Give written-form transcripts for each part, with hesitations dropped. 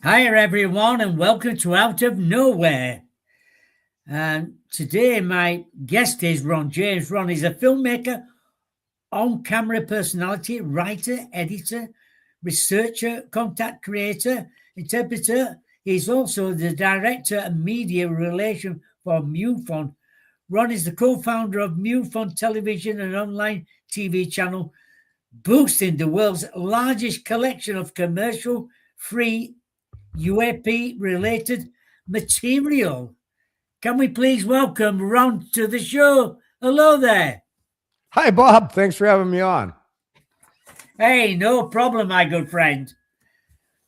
Hi, everyone, and welcome to Out of Nowhere. And today, my guest is Ron James. Ron is a filmmaker, on camera personality, writer, editor, researcher, content creator, interpreter. He's also the director of media relation for MUFON. Ron is the co founder of MUFON television and online TV channel, boasting the world's largest collection of commercial free UAP related material. Can we please welcome Ron to the show? Hello there. Hi, Bob. Thanks for having me on. Hey, no problem, my good friend.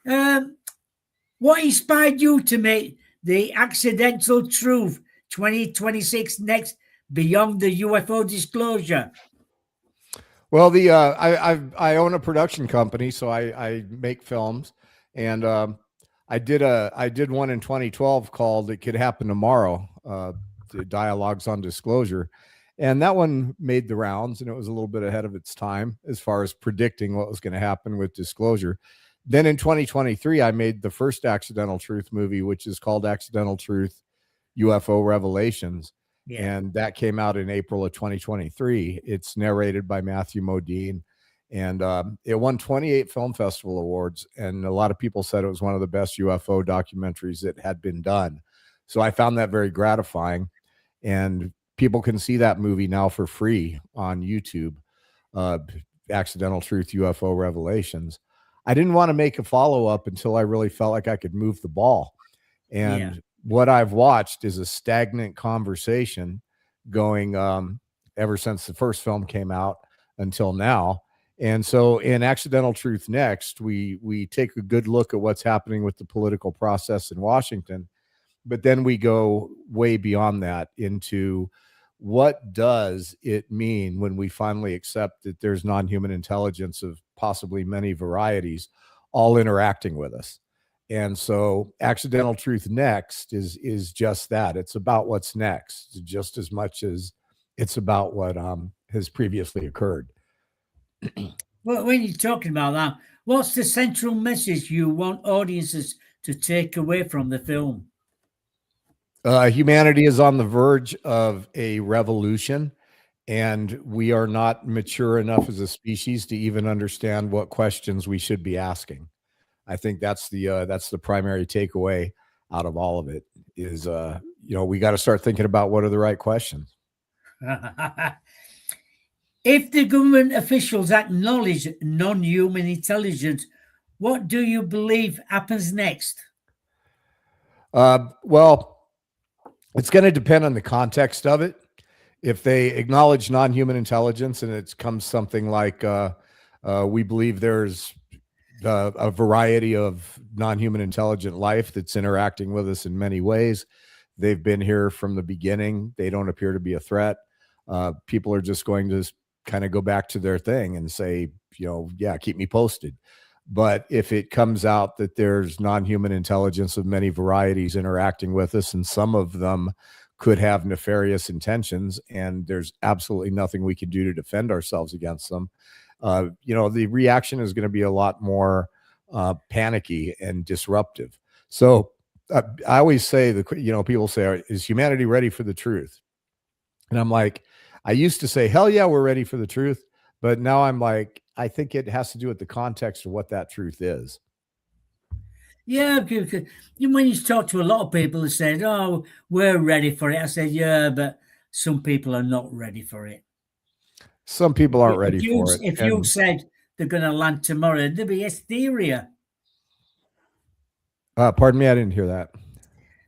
What inspired you to make the Accidental Truth 2026 next Beyond the UFO Disclosure? Well, I own a production company, so I make films, and I did one in 2012 called "It Could Happen Tomorrow," the dialogues on disclosure, and that one made the rounds, and it was a little bit ahead of its time as far as predicting what was going to happen with disclosure. Then in 2023, I made the first Accidental Truth movie, which is called Accidental Truth UFO Revelations. Yeah. And that came out in April of 2023. It's narrated by Matthew Modine, and it won 28 film festival awards. And a lot of people said it was one of the best UFO documentaries that had been done. So I found that very gratifying. And people can see that movie now for free on YouTube, Accidental Truth UFO Revelations. I didn't want to make a follow-up until I really felt like I could move the ball. And what I've watched is a stagnant conversation going ever since the first film came out until now. And so in Accidental Truth Next, we take a good look at what's happening with the political process in Washington, but then we go way beyond that into what does it mean when we finally accept that there's non-human intelligence of possibly many varieties all interacting with us. And so Accidental Truth Next is just that. It's about what's next, just as much as it's about what has previously occurred. Well, when you're talking about that, what's the central message you want audiences to take away from the film? Humanity is on the verge of a revolution, and we are not mature enough as a species to even understand what questions we should be asking. I think that's the primary takeaway out of all of it is, we got to start thinking about what are the right questions. If the government officials acknowledge non-human intelligence, what do you believe happens next? Well, it's going to depend on the context of it. If they acknowledge non-human intelligence and it comes something like, we believe there's a variety of non-human intelligent life that's interacting with us in many ways. They've been here from the beginning. They don't appear to be a threat. People are just going to kind of go back to their thing and say, keep me posted. But if it comes out that there's non-human intelligence of many varieties interacting with us, and some of them could have nefarious intentions, and there's absolutely nothing we can do to defend ourselves against them, the reaction is going to be a lot more panicky and disruptive. So I always say people say, is humanity ready for the truth? And I'm like, I used to say, hell yeah, we're ready for the truth. But now I'm like, I think it has to do with the context of what that truth is. Yeah, because when you talk to a lot of people who said, oh, we're ready for it. I said, yeah, but some people are not ready for it. Some people aren't ready for it. If you said they're going to land tomorrow, there'd be hysteria. Pardon me, I didn't hear that.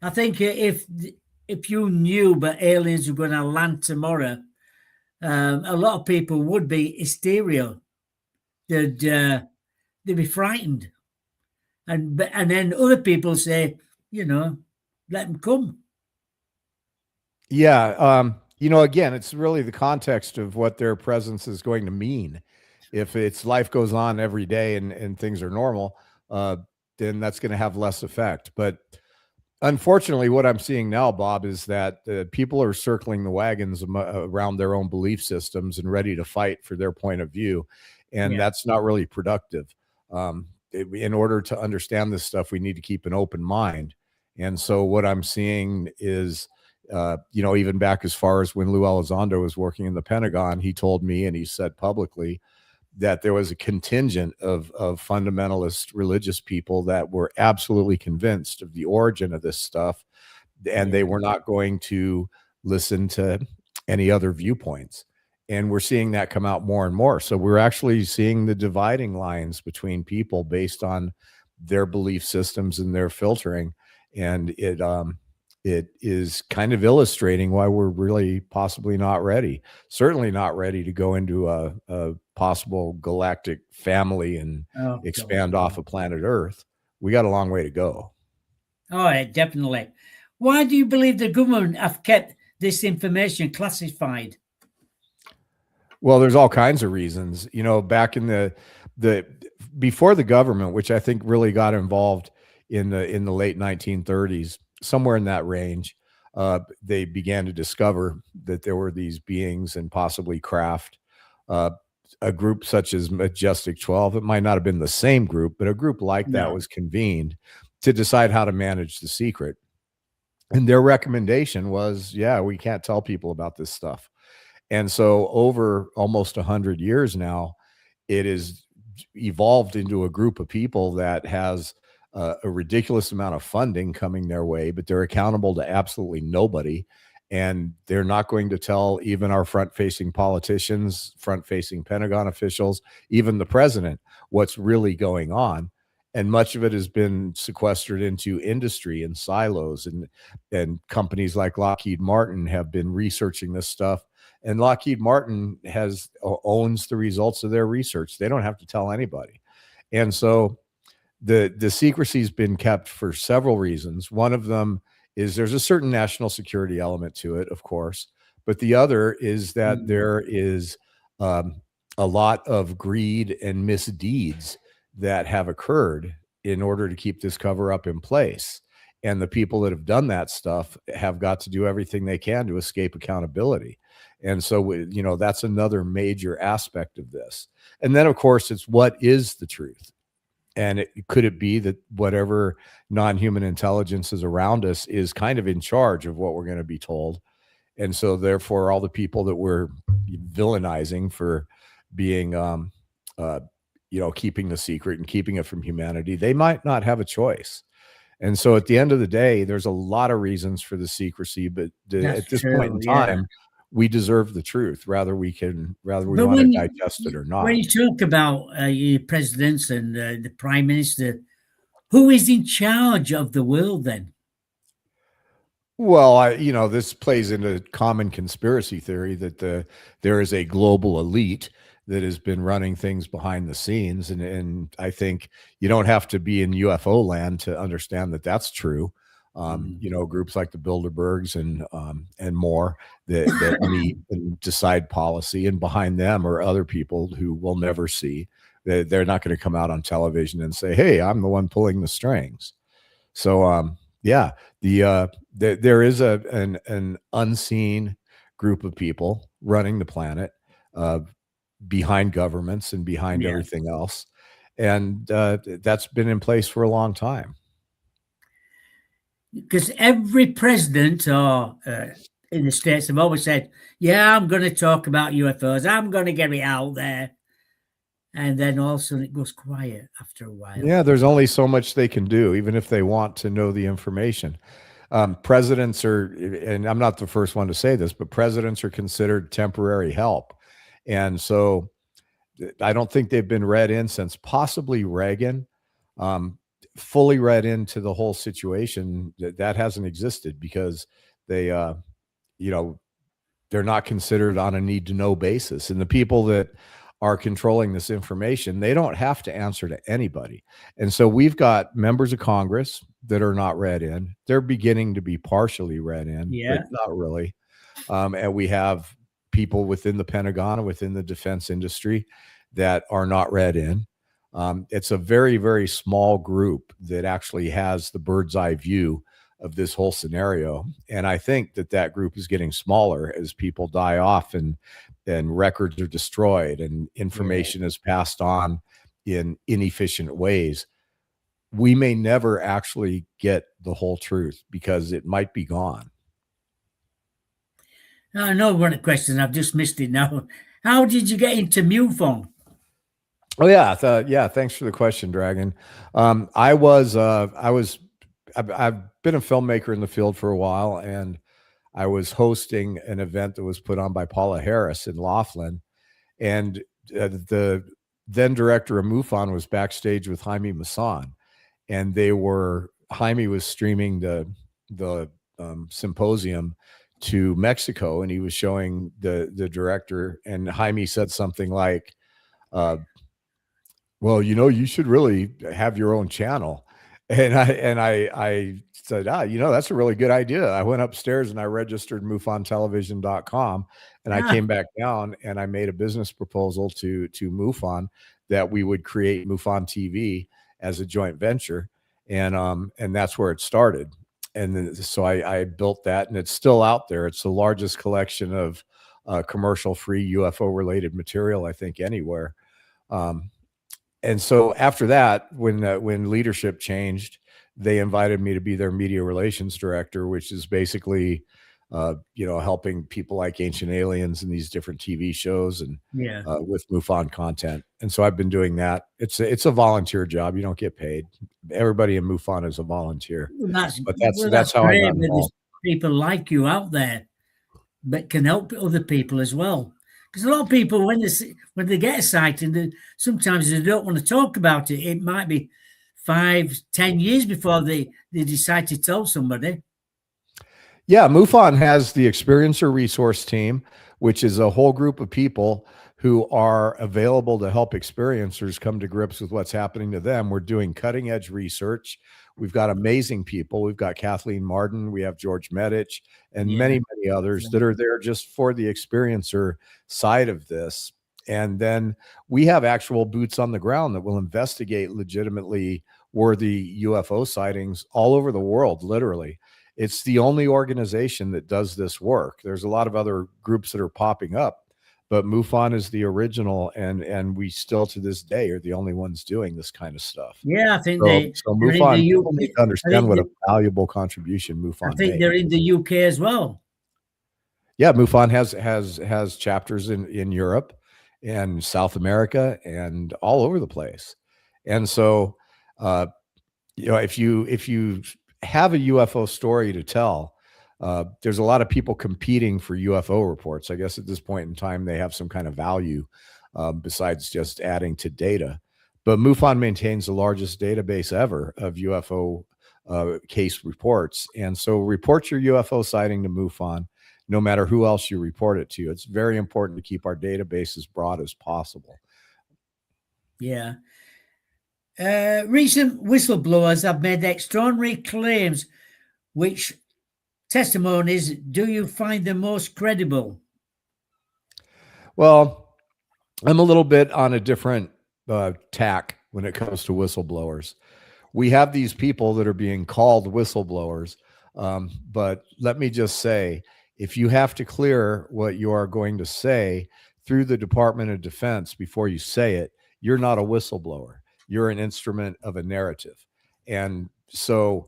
I think if you knew but aliens were going to land tomorrow, a lot of people would be hysteria. They'd be frightened, and then other people say, let them come. Yeah, again, it's really the context of what their presence is going to mean. If it's life goes on every day and things are normal, then that's going to have less effect. But unfortunately, what I'm seeing now, Bob, is that people are circling the wagons around their own belief systems and ready to fight for their point of view. And that's not really productive. in order to understand this stuff, we need to keep an open mind. And so what I'm seeing is, even back as far as when Lou Elizondo was working in the Pentagon, he told me, and he said publicly, that there was a contingent of fundamentalist religious people that were absolutely convinced of the origin of this stuff, and they were not going to listen to any other viewpoints. And we're seeing that come out more and more. So we're actually seeing the dividing lines between people based on their belief systems and their filtering. And it is kind of illustrating why we're really possibly not ready, certainly not ready to go into a possible galactic family and expand off of planet Earth. We got a long way to go. Oh, definitely. Why do you believe the government have kept this information classified? Well, there's all kinds of reasons. Back in the before the government, which I think really got involved in the late 1930s, somewhere in that range, they began to discover that there were these beings and possibly craft. A group such as Majestic 12, it might not have been the same group, but a group like that was convened to decide how to manage the secret. And their recommendation was, we can't tell people about this stuff. And so over almost 100 years now, it is evolved into a group of people that has a ridiculous amount of funding coming their way, but they're accountable to absolutely nobody. And they're not going to tell even our front-facing politicians, front-facing Pentagon officials, even the president, what's really going on. And much of it has been sequestered into industry and silos, and companies like Lockheed Martin have been researching this stuff. And Lockheed Martin owns the results of their research. They don't have to tell anybody. And so the secrecy has been kept for several reasons. One of them is there's a certain national security element to it, of course, but the other is that there is a lot of greed and misdeeds that have occurred in order to keep this cover up in place. And the people that have done that stuff have got to do everything they can to escape accountability. And so, that's another major aspect of this. And then, of course, it's what is the truth? And could it be that whatever non-human intelligence is around us is kind of in charge of what we're going to be told? And so, therefore, all the people that we're villainizing for being, keeping the secret and keeping it from humanity, they might not have a choice. And so at the end of the day, there's a lot of reasons for the secrecy, but at this point in time, we deserve the truth, whether we want to digest it or not. When you talk about presidents and the prime minister, who is in charge of the world then? Well, this plays into common conspiracy theory that there is a global elite that has been running things behind the scenes. And I think you don't have to be in UFO land to understand that that's true. Groups like the Bilderbergs and more that meet and decide policy, and behind them are other people who we'll never see. They're not going to come out on television and say, "Hey, I'm the one pulling the strings." So, there is an unseen group of people running the planet behind governments and behind everything else, and that's been in place for a long time. Because every president in the States have always said, I'm going to talk about UFOs. I'm going to get it out there. And then all of a sudden it goes quiet after a while. Yeah, there's only so much they can do, even if they want to know the information. Presidents are, and I'm not the first one to say this, but presidents are considered temporary help. And so I don't think they've been read in since possibly Reagan. Fully read into the whole situation that hasn't existed, because they're not considered on a need to know basis. And the people that are controlling this information, they don't have to answer to anybody. And so we've got members of Congress that are not read in. They're beginning to be partially read in, but not really. And we have people within the Pentagon and within the defense industry that are not read in. It's a very, very small group that actually has the bird's eye view of this whole scenario. And I think that group is getting smaller as people die off and records are destroyed and information is passed on in inefficient ways, we may never actually get the whole truth because it might be gone. I know one of the questions. I've just missed it now. How did you get into MUFON? Oh yeah, yeah. Thanks for the question, Dragon. I was, I've been a filmmaker in the field for a while, and I was hosting an event that was put on by Paula Harris in Laughlin, and the then director of MUFON was backstage with Jaime Maussan, and Jaime was streaming the symposium to Mexico, and he was showing the director, and Jaime said something like, well, you should really have your own channel. And I said, that's a really good idea. I went upstairs and I registered MUFONtelevision.com, and I came back down and I made a business proposal to MUFON that we would create MUFON TV as a joint venture. And that's where it started. And then, so I built that, and it's still out there. It's the largest collection of commercial free UFO related material, I think, anywhere. And so after that, when leadership changed, they invited me to be their media relations director, which is basically, helping people like Ancient Aliens and these different TV shows and with MUFON content. And so I've been doing that. It's a volunteer job. You don't get paid. Everybody in MUFON is a volunteer. But that's how I got involved. People like you out there that can help other people as well. Because a lot of people, when they get a sighting, sometimes they don't want to talk about it. It might be 5-10 years before they decide to tell somebody. Yeah, MUFON has the Experiencer Resource Team, which is a whole group of people who are available to help experiencers come to grips with what's happening to them. We're doing cutting edge research. We've got amazing people. We've got Kathleen Martin, we have George Medich, and many, many others that are there just for the experiencer side of this. And then we have actual boots on the ground that will investigate legitimately worthy UFO sightings all over the world, literally. It's the only organization that does this work. There's a lot of other groups that are popping up, but MUFON is the original, and we still to this day are the only ones doing this kind of stuff. Yeah, I think so MUFON, people need to understand what a valuable contribution MUFON. I think they're in the UK as well. Yeah, MUFON has chapters in Europe and South America and all over the place. And so, if you have a UFO story to tell, there's a lot of people competing for UFO reports. I guess at this point in time, they have some kind of value besides just adding to data. But MUFON maintains the largest database ever of UFO case reports. And so report your UFO sighting to MUFON, no matter who else you report it to. It's very important to keep our database as broad as possible. Yeah. Recent whistleblowers have made extraordinary claims. Which testimonies do you find the most credible? Well, I'm a little bit on a different tack when it comes to whistleblowers. We have these people that are being called whistleblowers, but let me just say, if you have to clear what you are going to say through the Department of Defense before you say it, you're not a whistleblower. You're an instrument of a narrative. And so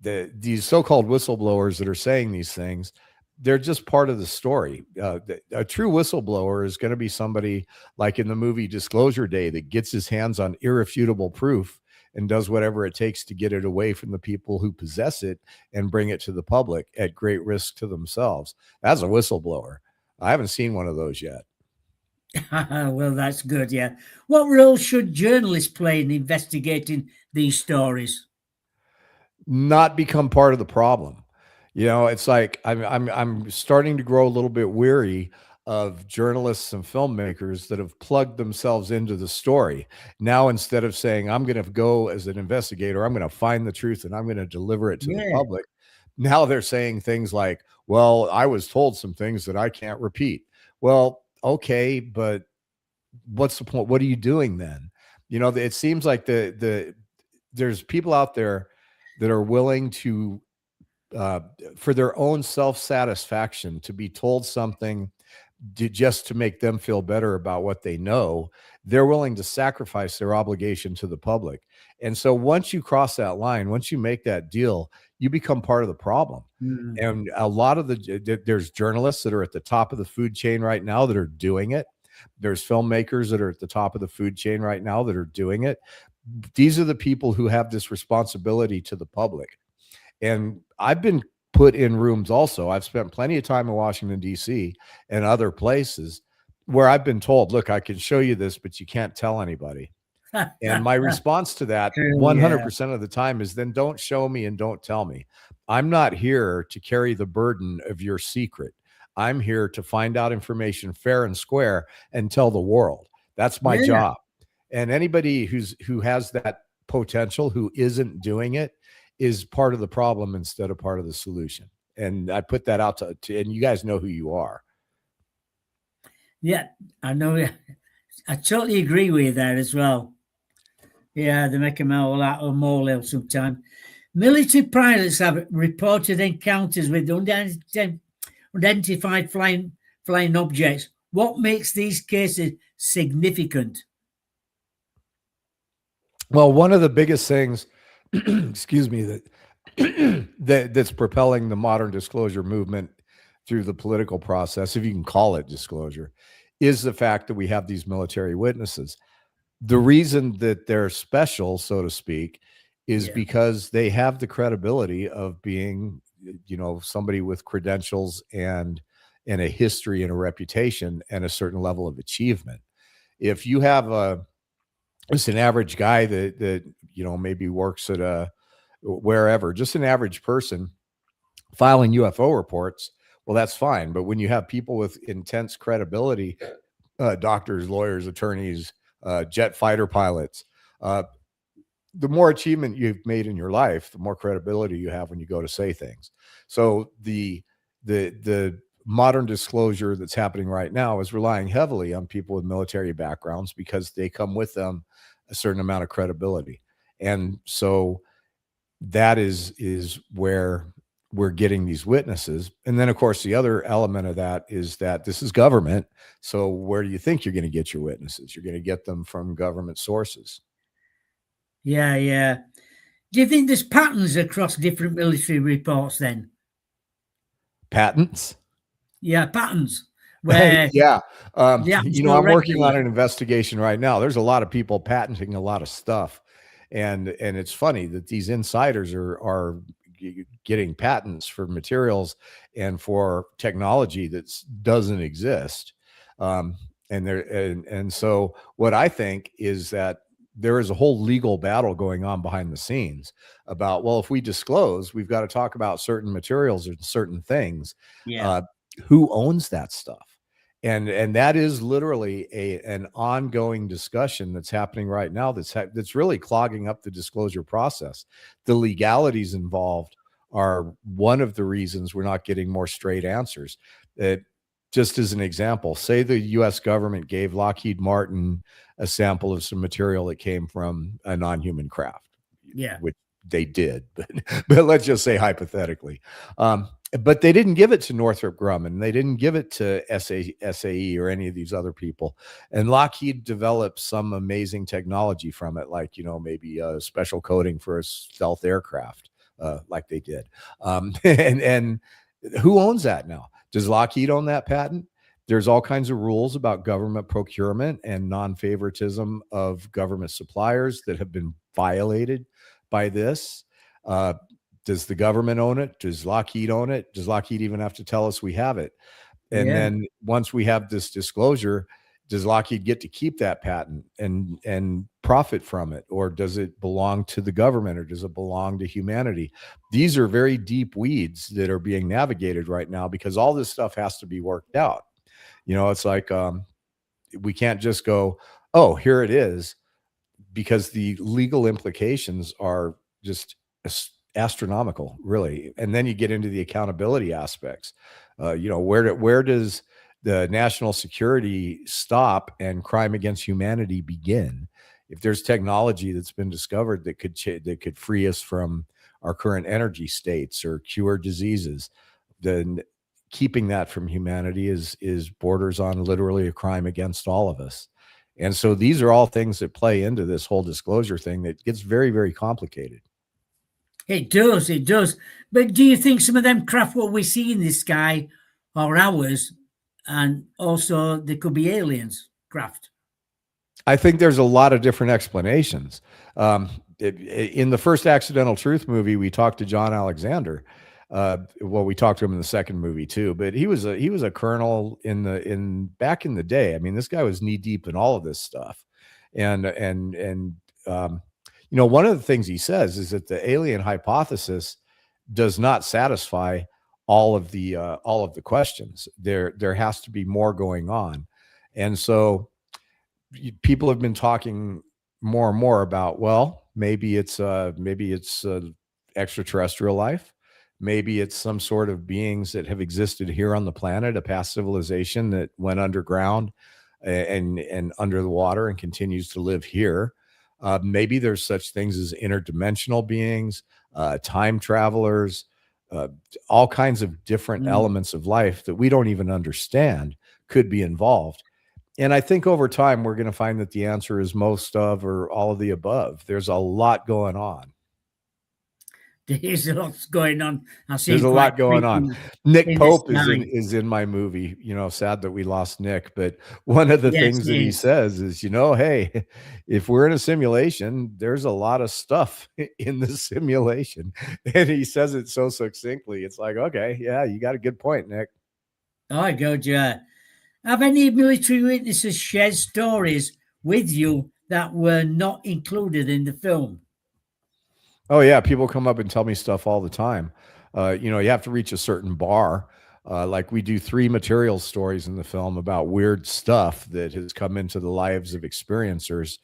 these so-called whistleblowers that are saying these things, they're just part of the story. A true whistleblower is going to be somebody like in the movie Disclosure Day that gets his hands on irrefutable proof and does whatever it takes to get it away from the people who possess it and bring it to the public at great risk to themselves. That's a whistleblower. I haven't seen one of those yet. Well, that's good. Yeah. What role should journalists play in investigating these stories? Not become part of the problem. It's like I'm starting to grow a little bit weary of journalists and filmmakers that have plugged themselves into the story. Now, instead of saying, I'm going to go as an investigator, I'm going to find the truth and I'm going to deliver it to the public. Now they're saying things like, well, I was told some things that I can't repeat. Well, okay, but what's the point? What are you doing then? It seems like there's people out there that are willing to, for their own self-satisfaction, to be told something just to make them feel better about what they know, they're willing to sacrifice their obligation to the public. And so once you cross that line, once you make that deal, you become part of the problem. Mm. And a lot of there's journalists that are at the top of the food chain right now that are doing it. There's filmmakers that are at the top of the food chain right now that are doing it. These are the people who have this responsibility to the public. And I've been put in rooms also. I've spent plenty of time in Washington, D.C. and other places where I've been told, look, I can show you this, but you can't tell anybody. And my response to that 100% of the time is then don't show me and don't tell me. I'm not here to carry the burden of your secret. I'm here to find out information fair and square and tell the world. That's my job. And anybody who has that potential, who isn't doing it, is part of the problem instead of part of the solution. And I put that out to and you guys know who you are. Yeah, I know. I totally agree with you there as well. Yeah, they make them all out of a molehill sometimes. Military pilots have reported encounters with unidentified flying objects. What makes these cases significant? Well, one of the biggest things, excuse me, that's propelling the modern disclosure movement through the political process, if you can call it disclosure, is the fact that we have these military witnesses. The reason that they're special, so to speak, is because they have the credibility of being, somebody with credentials and a history and a reputation and a certain level of achievement. If you have just an average guy that maybe works at wherever, just an average person filing UFO reports, well, that's fine. But when you have people with intense credibility, doctors, lawyers, attorneys, jet fighter pilots, the more achievement you've made in your life, the more credibility you have when you go to say things. So the modern disclosure that's happening right now is relying heavily on people with military backgrounds because they come with them a certain amount of credibility. And so that is where we're getting these witnesses. And then, of course, the other element of that is that this is government. So where do you think you're going to get your witnesses? You're going to get them from government sources. Yeah. Do you think there's patterns across different military reports then? Patents? Yeah, patterns. Where I'm working on an investigation right now. There's a lot of people patenting a lot of stuff. And it's funny that these insiders are getting patents for materials and for technology that doesn't exist. And so what I think is that there is a whole legal battle going on behind the scenes about, well, if we disclose, we've got to talk about certain materials and certain things. Who owns that stuff? And that is literally an ongoing discussion that's happening right now. That's really clogging up the disclosure process. The legalities involved are one of the reasons we're not getting more straight answers. Just as an example, say the U.S. government gave Lockheed Martin a sample of some material that came from a non-human craft, which they did, but let's just say hypothetically. But they didn't give it to Northrop Grumman. They didn't give it to SAE or any of these other people. And Lockheed developed some amazing technology from it, like, maybe a special coating for a stealth aircraft, like they did. And who owns that now? Does Lockheed own that patent? There's all kinds of rules about government procurement and non-favoritism of government suppliers that have been violated by this. Does the government own it? Does Lockheed own it? Does Lockheed even have to tell us we have it? And then once we have this disclosure, does Lockheed get to keep that patent and profit from it? Or does it belong to the government, or does it belong to humanity? These are very deep weeds that are being navigated right now because all this stuff has to be worked out. It's like we can't just go, oh, here it is, because the legal implications are just astronomical, really. And then you get into the accountability aspects. Where does the national security stop and crime against humanity begin? If there's technology that's been discovered that could free us from our current energy states or cure diseases, then keeping that from humanity is borders on literally a crime against all of us. And so these are all things that play into this whole disclosure thing that gets very, very complicated. It does, it does. But do you think some of them craft what we see in the sky are ours, and also there could be aliens craft? I think there's a lot of different explanations. In the first Accidental Truth movie, we talked to John Alexander. Well, we talked to him in the second movie too, but he was a colonel back in the day. I mean, this guy was knee deep in all of this stuff, and you know, one of the things he says is that the alien hypothesis does not satisfy all of the questions. There has to be more going on, and so people have been talking more and more about, well, maybe it's extraterrestrial life. Maybe it's some sort of beings that have existed here on the planet, a past civilization that went underground and under the water and continues to live here. Maybe there's such things as interdimensional beings, time travelers, all kinds of different elements of life that we don't even understand could be involved. And I think over time, we're going to find that the answer is most of or all of the above. There's a lot going on. There's a lot going on. There's a lot going on. Nick Pope is in my movie. You know, sad that we lost Nick, but one of the things that he says is, you know, hey, if we're in a simulation, there's a lot of stuff in the simulation. And he says it so succinctly. It's like, okay, yeah, you got a good point, Nick. Oh, good, yeah. Have any military witnesses shared stories with you that were not included in the film? Oh yeah, people come up and tell me stuff all the time. You know, you have to reach a certain bar. Like we do 3 material stories in the film about weird stuff that has come into the lives of experiencers.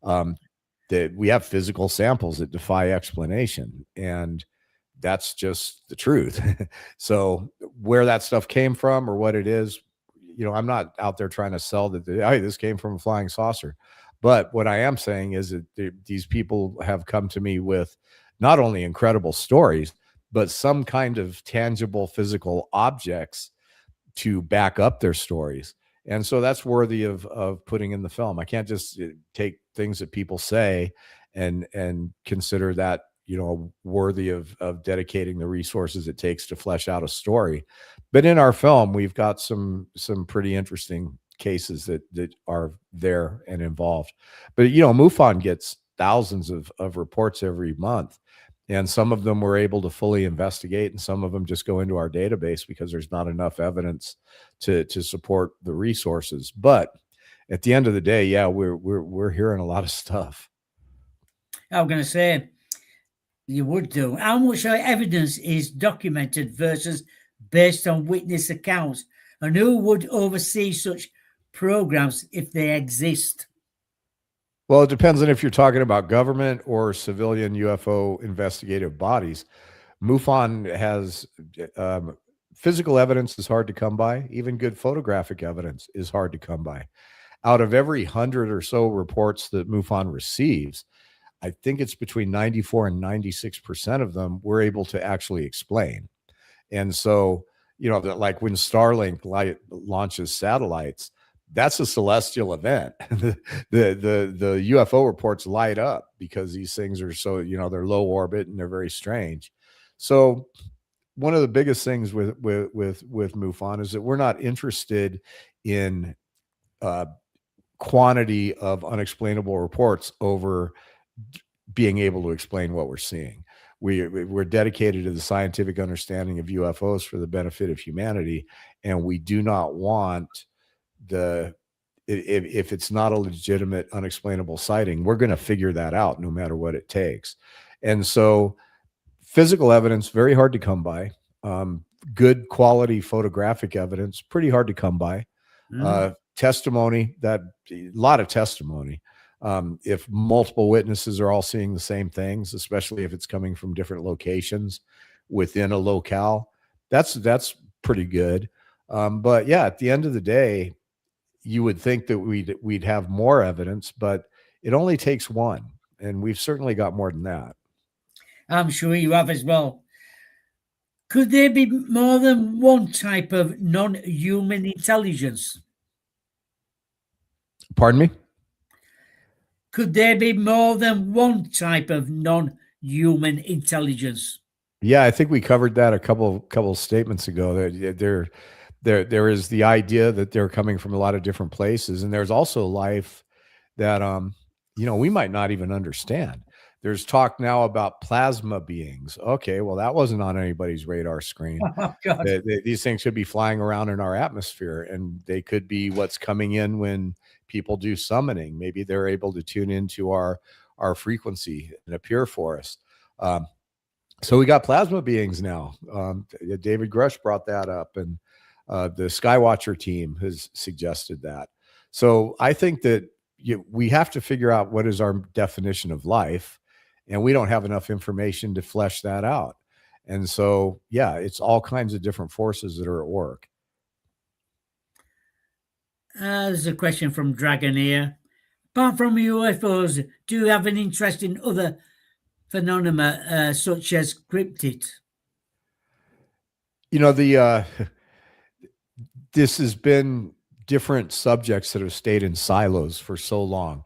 That we have physical samples that defy explanation, and that's just the truth. So where that stuff came from or what it is, you know, I'm not out there trying to sell that, hey, this came from a flying saucer. But what I am saying is that these people have come to me with not only incredible stories, but some kind of tangible physical objects to back up their stories. And so that's worthy of putting in the film. I can't just take things that people say and consider that, you know, worthy of dedicating the resources it takes to flesh out a story. But in our film, we've got some pretty interesting cases that are there and involved. But, you know, MUFON gets thousands of reports every month. And some of them we're able to fully investigate, and some of them just go into our database because there's not enough evidence to support the resources. But at the end of the day, yeah, we're hearing a lot of stuff. I'm going to say, you would do. How much evidence is documented versus based on witness accounts? And who would oversee such programs if they exist? Well, it depends on if you're talking about government or civilian UFO investigative bodies. MUFON has physical evidence is hard to come by. Even good photographic evidence is hard to come by. Out of every 100 or so reports that MUFON receives, I think it's between 94 and 96% of them we're able to actually explain. And so, you know, like when Starlink launches satellites, that's a celestial event. the UFO reports light up because these things are so, you know, they're low orbit and they're very strange. So one of the biggest things with MUFON is that we're not interested in quantity of unexplainable reports over being able to explain what we're seeing. We're dedicated to the scientific understanding of UFOs for the benefit of humanity, and we do not want if it's not a legitimate unexplainable sighting, we're going to figure that out no matter what it takes. And so physical evidence, very hard to come by. Good quality photographic evidence, pretty hard to come by. Testimony, a lot of testimony. If multiple witnesses are all seeing the same things, especially if it's coming from different locations within a locale, that's pretty good. But yeah, at the end of the day, you would think that we'd have more evidence, but it only takes one, and we've certainly got more than that. I'm sure you have as well. Could there be more than one type of non-human intelligence? Pardon me? Could there be more than one type of non-human intelligence? Yeah, I think we covered that a couple statements ago. That there is the idea that they're coming from a lot of different places, and there's also life that we might not even understand. There's talk now about plasma beings. Okay, well, that wasn't on anybody's radar screen. Oh, God. These things could be flying around in our atmosphere, and they could be what's coming in when people do summoning. Maybe they're able to tune into our frequency and appear for us. So we got plasma beings now. David Grush brought that up, and the Skywatcher team has suggested that. So I think that we have to figure out what is our definition of life, and we don't have enough information to flesh that out. And so, yeah, it's all kinds of different forces that are at work. There's a question from Dragon here. Apart from UFOs, do you have an interest in other phenomena such as cryptid? This has been different subjects that have stayed in silos for so long.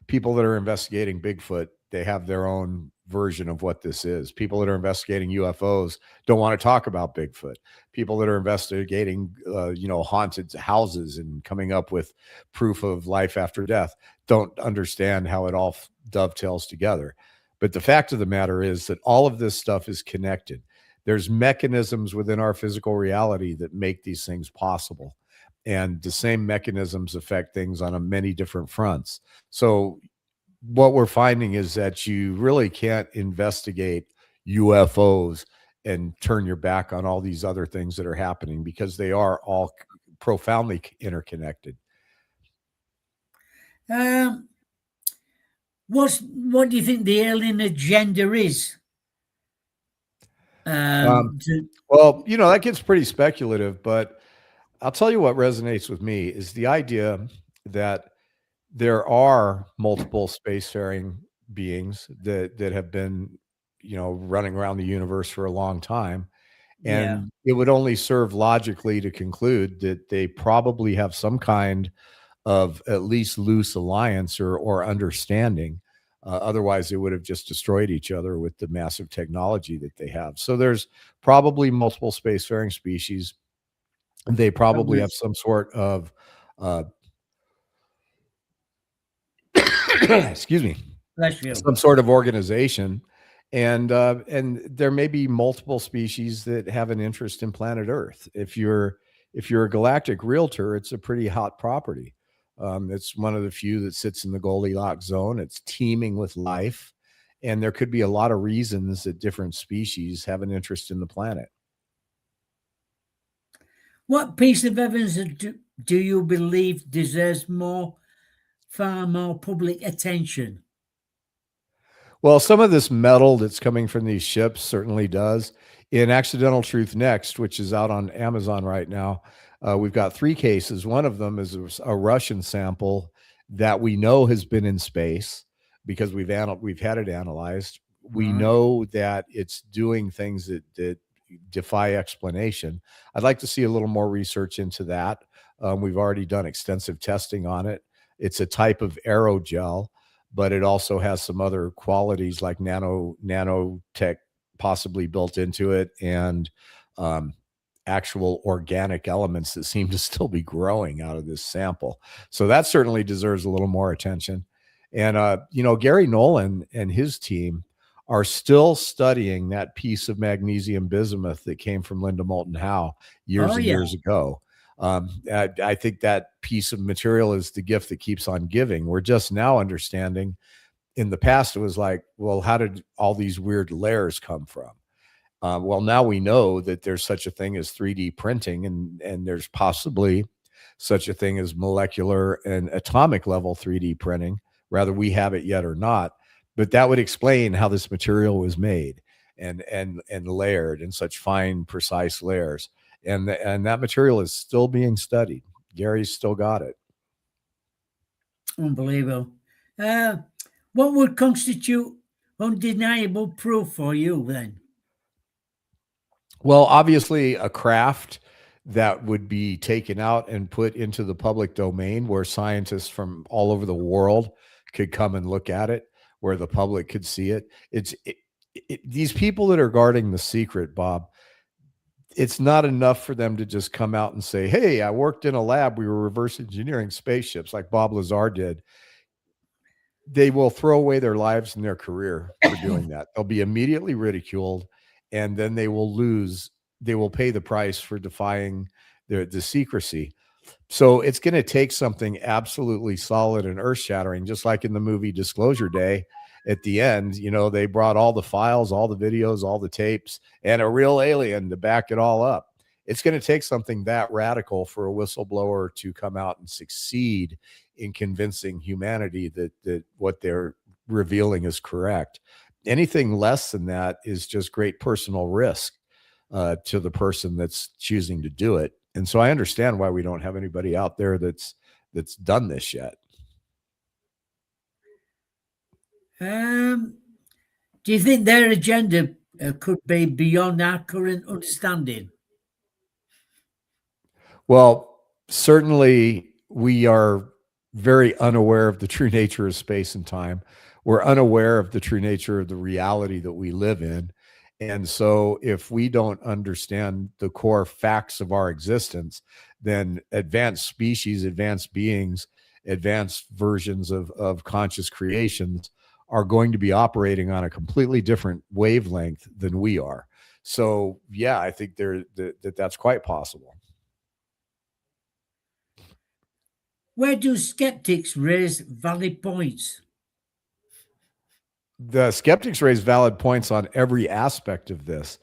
People that are investigating Bigfoot, they have their own version of what this is. People that are investigating UFOs don't want to talk about Bigfoot. People that are investigating, haunted houses and coming up with proof of life after death don't understand how it all dovetails together. But the fact of the matter is that all of this stuff is connected. There's mechanisms within our physical reality that make these things possible. And the same mechanisms affect things on many different fronts. So what we're finding is that you really can't investigate UFOs and turn your back on all these other things that are happening, because they are all profoundly interconnected. What do you think the alien agenda is? Well, that gets pretty speculative, but I'll tell you what resonates with me is the idea that there are multiple spacefaring beings that have been, running around the universe for a long time. Yeah. And it would only serve logically to conclude that they probably have some kind of at least loose alliance or understanding. Otherwise, they would have just destroyed each other with the massive technology that they have. So there's probably multiple spacefaring species. They probably have some sort of excuse me, some sort of organization, and there may be multiple species that have an interest in planet Earth. If you're a galactic realtor, it's a pretty hot property. It's one of the few that sits in the Goldilocks zone. It's teeming with life, and there could be a lot of reasons that different species have an interest in the planet. What piece of evidence do you believe deserves far more public attention? Well, some of this metal that's coming from these ships certainly does. In Accidental Truth Next, which is out on Amazon right now, we've got 3 cases. One of them is a Russian sample that we know has been in space because we've had it analyzed. We know that it's doing things that defy explanation. I'd like to see a little more research into that. We've already done extensive testing on it. It's a type of aerogel, but it also has some other qualities like nanotech possibly built into it, and actual organic elements that seem to still be growing out of this sample. So that certainly deserves a little more attention. And, Gary Nolan and his team are still studying that piece of magnesium bismuth that came from Linda Moulton Howe years ago. I think that piece of material is the gift that keeps on giving. We're just now understanding. In the past, it was like, well, how did all these weird layers come from? Well, now we know that there's such a thing as 3D printing, and there's possibly such a thing as molecular and atomic level 3D printing, whether we have it yet or not. But that would explain how this material was made and layered in such fine, precise layers. And that material is still being studied. Gary's still got it. Unbelievable. What would constitute undeniable proof for you then? Well, obviously, a craft that would be taken out and put into the public domain where scientists from all over the world could come and look at it, where the public could see it. These people that are guarding the secret, Bob, it's not enough for them to just come out and say, "Hey, I worked in a lab. We were reverse engineering spaceships," like Bob Lazar did. They will throw away their lives and their career for doing that. They'll be immediately ridiculed, and then they will lose. They will pay the price for defying the secrecy. So it's going to take something absolutely solid and earth shattering, just like in the movie Disclosure Day. At the end, they brought all the files, all the videos, all the tapes, and a real alien to back it all up. It's going to take something that radical for a whistleblower to come out and succeed in convincing humanity that what they're revealing is correct. Anything less than that is just great personal risk to the person that's choosing to do it. And so I understand why we don't have anybody out there that's done this yet. Do you think their agenda could be beyond our current understanding? Well, certainly we are very unaware of the true nature of space and time. We're unaware of the true nature of the reality that we live in. And so if we don't understand the core facts of our existence, then advanced species, advanced beings, advanced versions of conscious creations are going to be operating on a completely different wavelength than we are. So yeah, I think that's quite possible. Where do skeptics raise valid points? The skeptics raise valid points on every aspect of this.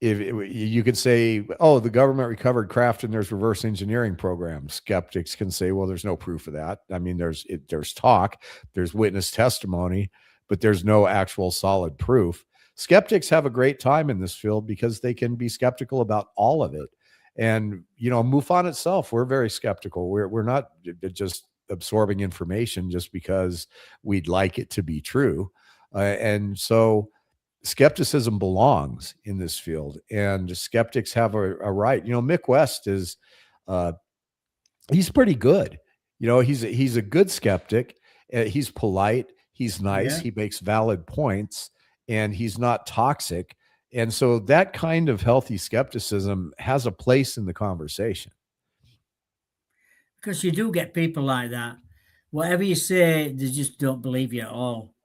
If you could say, "Oh, the government recovered craft and there's reverse engineering programs," skeptics can say, "Well, there's no proof of that. I mean, there's talk, there's witness testimony, but there's no actual solid proof." Skeptics have a great time in this field because they can be skeptical about all of it. And MUFON itself, we're very skeptical. We're not just absorbing information just because we'd like it to be true. And so skepticism belongs in this field, and skeptics have a right. Mick West is he's pretty good. He's a good skeptic. He's polite. He's nice. Yeah. He makes valid points, and he's not toxic. And so that kind of healthy skepticism has a place in the conversation. Because you do get people like that. Whatever you say, they just don't believe you at all.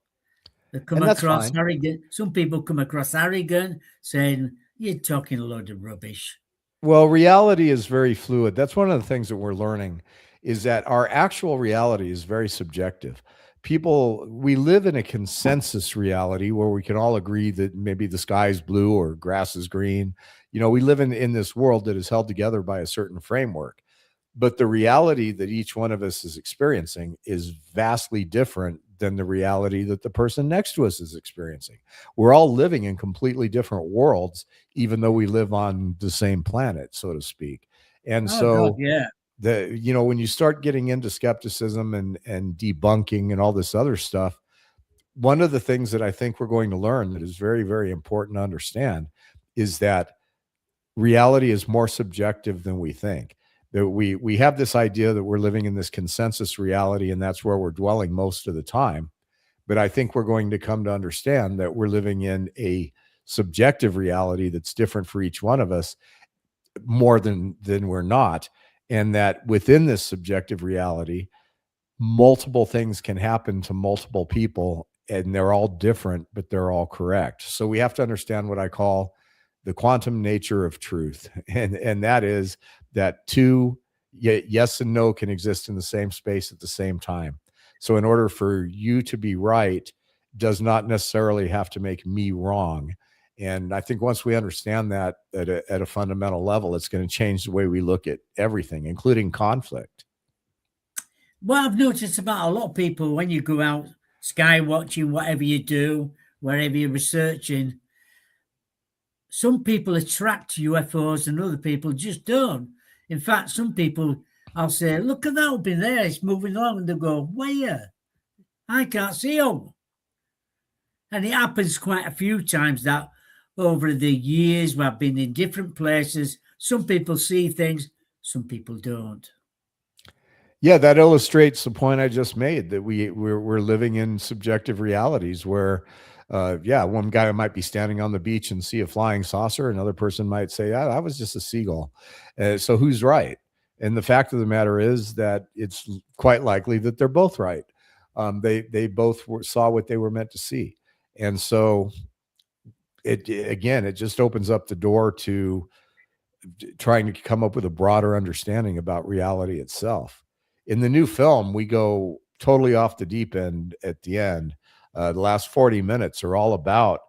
They come And that's across fine. arrogant. Some people come across arrogant, saying, "You're talking a load of rubbish." Well, reality is very fluid. That's one of the things that we're learning, is that our actual reality is very subjective. We live in a consensus reality where we can all agree that maybe the sky is blue or grass is green. We live in this world that is held together by a certain framework. But the reality that each one of us is experiencing is vastly different than the reality that the person next to us is experiencing. We're all living in completely different worlds, even though we live on the same planet, so to speak. And Oh God, so yeah. when you start getting into skepticism and debunking and all this other stuff, one of the things that I think we're going to learn that is very, very important to understand is that reality is more subjective than we think. That we have this idea that we're living in this consensus reality, and that's where we're dwelling most of the time. But I think we're going to come to understand that we're living in a subjective reality that's different for each one of us, more than we're not. And that within this subjective reality, multiple things can happen to multiple people, and they're all different, but they're all correct. So we have to understand what I call the quantum nature of truth. And that is that two yes and no can exist in the same space at the same time. So in order for you to be right does not necessarily have to make me wrong. And I think once we understand that at a fundamental level, it's going to change the way we look at everything, including conflict. What I've noticed about a lot of people when you go out sky watching, whatever you do, wherever you're researching, some people attract UFOs and other people just don't. In fact, some people, I'll say, "Look at that up in there, it's moving along," and they'll go, "Where? I can't see them." And it happens quite a few times that over the years. I've been in different places. Some people see things, some people don't. Yeah, that illustrates the point I just made, that we're living in subjective realities where, yeah, one guy might be standing on the beach and see a flying saucer. Another person might say, "Ah, that was just a seagull." So who's right? And the fact of the matter is that it's quite likely that they're both right. They both saw what they were meant to see, and so it just opens up the door to trying to come up with a broader understanding about reality itself. In the new film, we go totally off the deep end at the end. The last 40 minutes are all about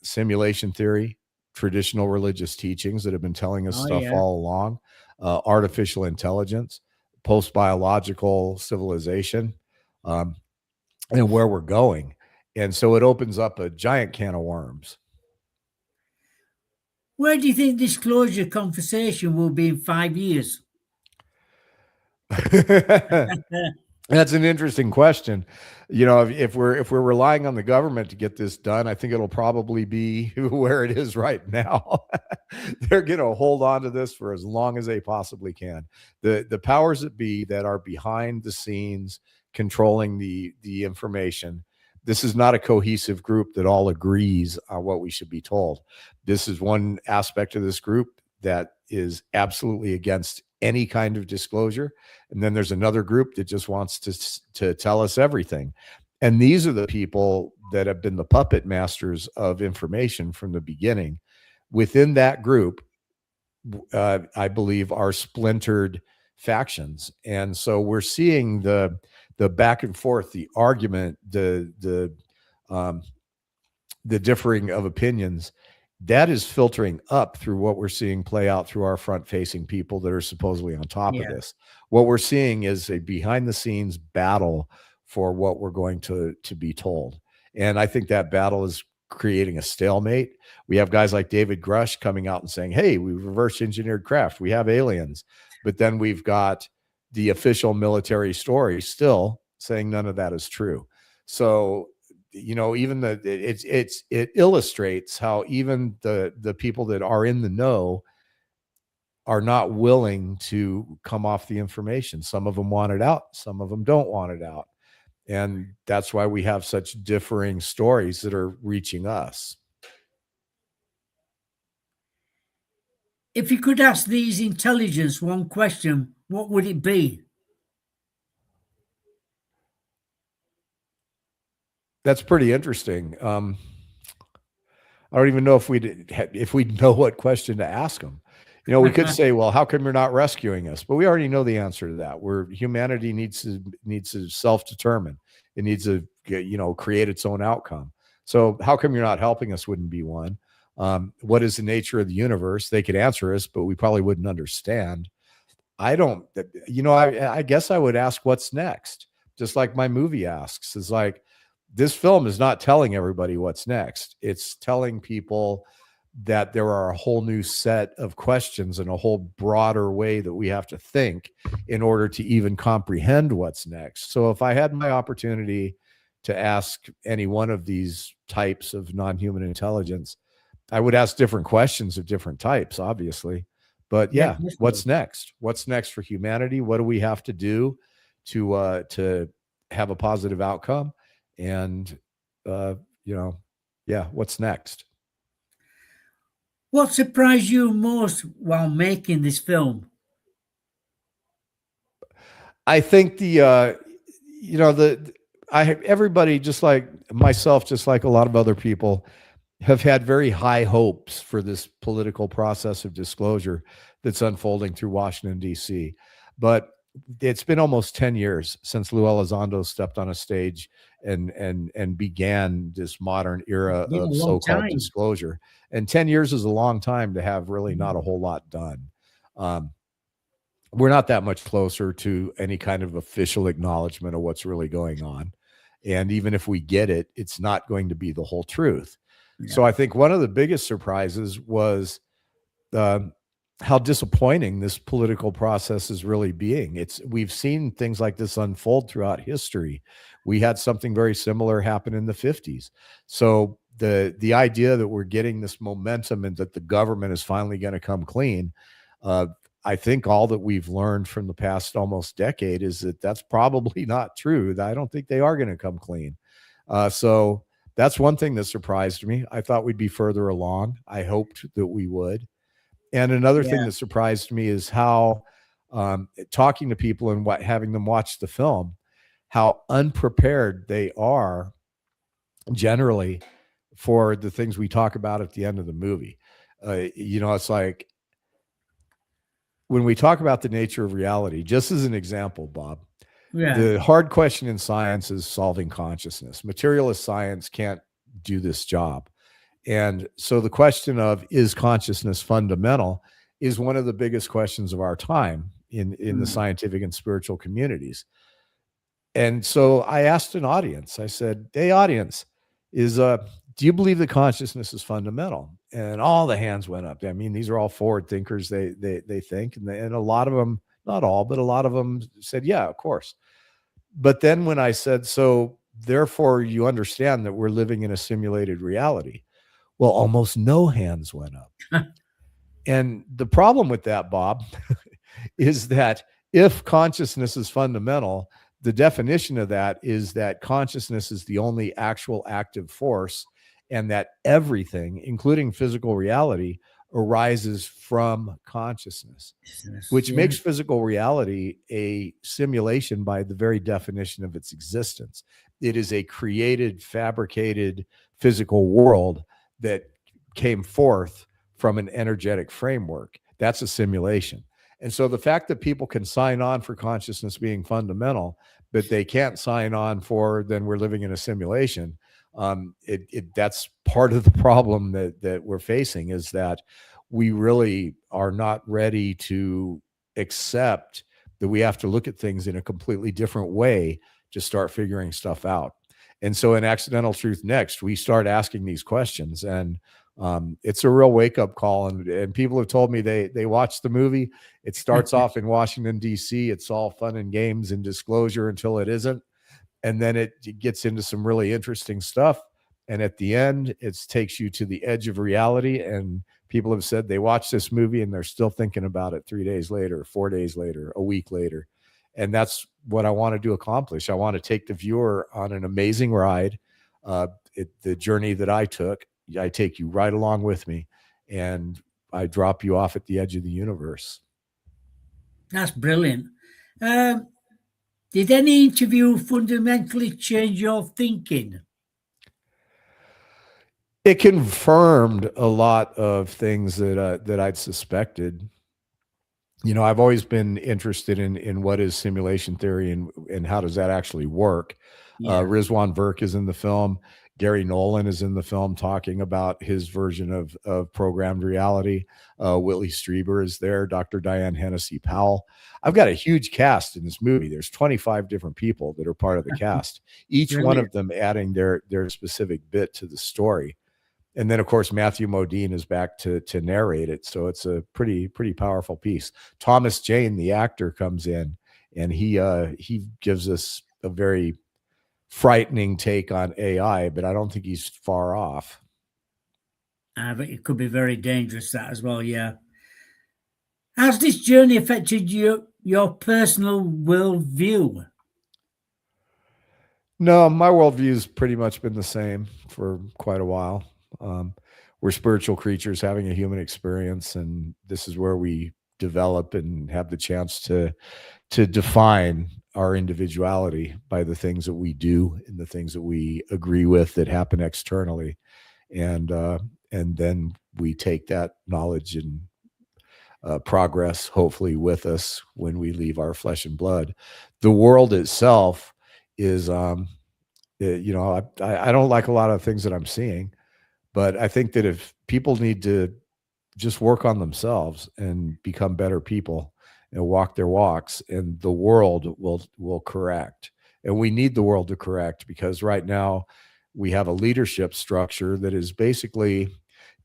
simulation theory, traditional religious teachings that have been telling us Oh, stuff yeah. all along, artificial intelligence, post biological civilization, um, and where we're going. And so it opens up a giant can of worms. Where do you think disclosure conversation will be in 5 years? That's an interesting question. You know, if we're relying on the government to get this done, I think it'll probably be where it is right now. They're going to hold on to this for as long as they possibly can. The powers that be that are behind the scenes controlling the information. This is not a cohesive group that all agrees on what we should be told. This is one aspect of this group that is absolutely against any kind of disclosure. And then there's another group that just wants to tell us everything. And these are the people that have been the puppet masters of information from the beginning. Within that group, I believe, are splintered factions. And so we're seeing the back and forth, the argument, the differing of opinions. That is filtering up through what we're seeing play out through our front facing people that are supposedly on top of Yeah. this. What we're seeing is a behind the scenes battle for what we're going to be told. And I think that battle is creating a stalemate. We have guys like David Grush coming out and saying, "Hey, we reverse engineered craft. We have aliens." But then we've got the official military story still saying none of that is true. So, you know, even it illustrates how even the people that are in the know are not willing to come off the information. Some of them want it out, some of them don't want it out. And that's why we have such differing stories that are reaching us. If you could ask these intelligence one question, what would it be? That's pretty interesting. I don't even know if we'd know what question to ask them. You know, we could say, "Well, how come you're not rescuing us?" But we already know the answer to that. Where humanity needs to self-determine. It needs to, you know, create its own outcome. So, how come you're not helping us? Wouldn't be one. What is the nature of the universe? They could answer us, but we probably wouldn't understand. I don't, you know, I guess I would ask what's next, just like my movie asks. Is like, this film is not telling everybody what's next. It's telling people that there are a whole new set of questions and a whole broader way that we have to think in order to even comprehend what's next. So if I had my opportunity to ask any one of these types of non-human intelligence, I would ask different questions of different types, obviously. But Yeah, yeah, what's next? What's next for humanity? What do we have to do to have a positive outcome? And you know, yeah, what's next? What surprised you most while making this film? I think you know, everybody, just like myself, just like a lot of other people, have had very high hopes for this political process of disclosure that's unfolding through Washington, D.C. But it's been almost 10 years since Lou Elizondo stepped on a stage and began this modern era It's been a of long so-called time. disclosure. And 10 years is a long time to have really not a whole lot done. Um, we're not that much closer to any kind of official acknowledgement of what's really going on. And even if we get it, it's not going to be the whole truth. So Yeah. I think one of the biggest surprises was how disappointing this political process is really being. We've seen things like this unfold throughout history. We had something very similar happen in the 50s. So the idea that we're getting this momentum and that the government is finally going to come clean, I think all that we've learned from the past almost decade is that that's probably not true. I don't think they are going to come clean. So that's one thing that surprised me. I thought we'd be further along. I hoped that we would. And another thing that surprised me is how talking to people and having them watch the film, how unprepared they are generally for the things we talk about at the end of the movie. It's like when we talk about the nature of reality, just as an example, Bob, the hard question in science is solving consciousness. Materialist science can't do this job. And so the question of, is consciousness fundamental, is one of the biggest questions of our time in the scientific and spiritual communities. And so I asked an audience, I said, hey, audience, do you believe that consciousness is fundamental? And all the hands went up. I mean, these are all forward thinkers. They think, and a lot of them, not all, but a lot of them said, yeah, of course. But then when I said, so therefore you understand that we're living in a simulated reality, well, almost no hands went up. And the problem with that, Bob, is that if consciousness is fundamental, the definition of that is that consciousness is the only actual active force, and that everything, including physical reality, arises from consciousness, which makes physical reality a simulation by the very definition of its existence. It is a created, fabricated physical world that came forth from an energetic framework. That's a simulation. And so the fact that people can sign on for consciousness being fundamental, but they can't sign on for then we're living in a simulation, that's part of the problem that we're facing, is that we really are not ready to accept that we have to look at things in a completely different way to start figuring stuff out. And so in Accidental Truth Next, we start asking these questions, and it's a real wake-up call. And people have told me they watched the movie. It starts off in Washington, D.C. It's all fun and games and disclosure until it isn't. And then it gets into some really interesting stuff. And at the end, it takes you to the edge of reality. And people have said they watched this movie and they're still thinking about it 3 days later, 4 days later, a week later. And that's what I wanted to accomplish. I want to take the viewer on an amazing ride. The journey that I took, I take you right along with me, and I drop you off at the edge of the universe. That's brilliant. Did any interview fundamentally change your thinking? It confirmed a lot of things that I'd suspected. You know, I've always been interested in what is simulation theory and how does that actually work. Rizwan Virk is in the film. Gary Nolan is in the film talking about his version of programmed reality. Whitley Strieber is there. Dr. Diane Hennessy Powell. I've got a huge cast in this movie. There's 25 different people that are part of the cast, each one of them adding their specific bit to the story. And then, of course, Matthew Modine is back to narrate it. So it's a pretty powerful piece. Thomas Jane, the actor, comes in, and he gives us a very frightening take on AI, but I don't think he's far off. But it could be very dangerous, that as well, yeah. How's this journey affected your personal worldview? No, my worldview's pretty much been the same for quite a while. We're spiritual creatures having a human experience, and this is where we develop and have the chance to define our individuality by the things that we do and the things that we agree with that happen externally. And then we take that knowledge and progress, hopefully, with us when we leave our flesh and blood. The world itself is, I don't like a lot of things that I'm seeing, but I think that if people need to just work on themselves and become better people and walk their walks, and the world will correct. And we need the world to correct, because right now we have a leadership structure that is basically